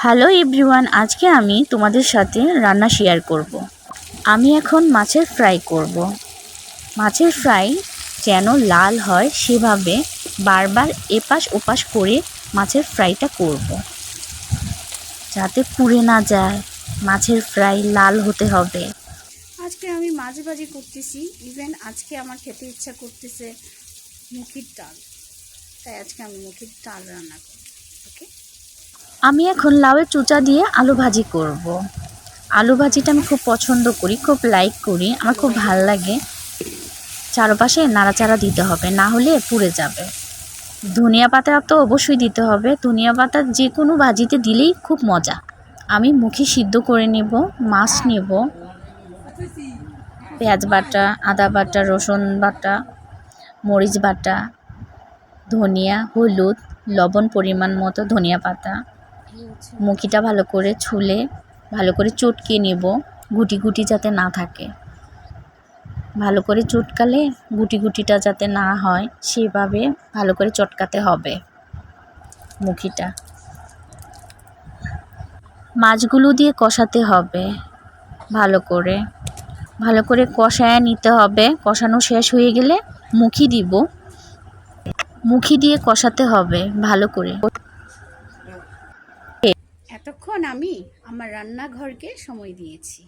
Hello everyone, আজকে আমি তোমাদের সাথে রান্না শেয়ার করব। আমি এখন মাছের ফ্রাই করব। মাছের ফ্রাই যেন লাল হয় সেভাবে বারবার এপাশ ওপাশ করে মাছের ফ্রাইটা করব, যাতে পুড়ে না যায়। মাছের ফ্রাই লাল হতে হবে। আজকে আমি মাছ ভাজি করতেছি। ইভেন আজকে আমার খেতে ইচ্ছা করতেছে মুখির ডাল, তাই আজকে আমি মুখির ডাল রান্না করব। ওকে, আমি এখন লাউয়ের চুচা দিয়ে আলু ভাজি করব। আলু ভাজিটা আমি খুব পছন্দ করি, খুব লাইক করি, আমার খুব ভাল লাগে। চারপাশে নাড়াচাড়া দিতে হবে, না হলে পুড়ে যাবে। ধনিয়া পাতা তো অবশ্যই দিতে হবে। ধনিয়া পাতা যে কোনো ভাজিতে দিলেই খুব মজা। আমি মুখে সিদ্ধ করে নেব, মাছ নেব, পেঁয়াজ বাটা, আদা বাটা, রসুন বাটা, মরিচ বাটা, ধনিয়া, হলুদ, লবণ পরিমাণ মতো, ধনিয়া পাতা। মুখিটা ভালো করে ছুলে ভালো করে চটকে নেব, গুটি গুটি যাতে না থাকে। ভালো করে চটকালে গুটি গুটিটা যাতে না হয় সেভাবে ভালো করে চটকাতে হবে মুখিটা। মাছগুলো দিয়ে কষাতে হবে, ভালো করে কষায় নিতে হবে। কষানো শেষ হয়ে গেলে মুখি দিব, মুখি দিয়ে কষাতে হবে ভালো করে। এতক্ষণ আমি আমার রান্নাঘরকে সময় দিয়েছি,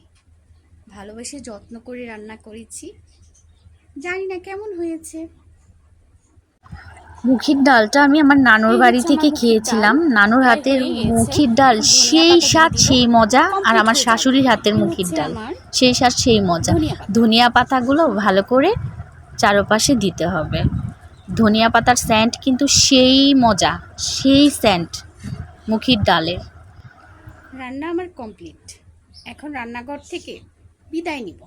ভালোবেসে যত্ন করে রান্না করেছি। জানি না কেমন হয়েছে। মুখির ডালটা আমি আমার নানুর এই বাড়ি হচ্ছে থেকে আমার মুখির খেয়েছিলাম। ডাল, নানুর প্রায় হাতের হয়ে গেছে। মুখির ডাল এখন ধনিয়া সেই পাতা দিয়ে স্বাদ দিব, সেই মজা, আর কমপ্লিট আমার হয়ে যাবে। শাশুড়ির হাতের এই মুখির হচ্ছে ডাল আমার সেই স্বাদ সেই মজা। ধনিয়া পাতা। ধনিয়া পাতাগুলো ভালো করে চারপাশে দিতে হবে। ধনিয়া পাতার সেন্ট কিন্তু সেই মজা, সেই সেন্ট মুখির ডালের। রান্না আমার কমপ্লিট। এখন রান্নাঘর থেকে বিদায় নিব।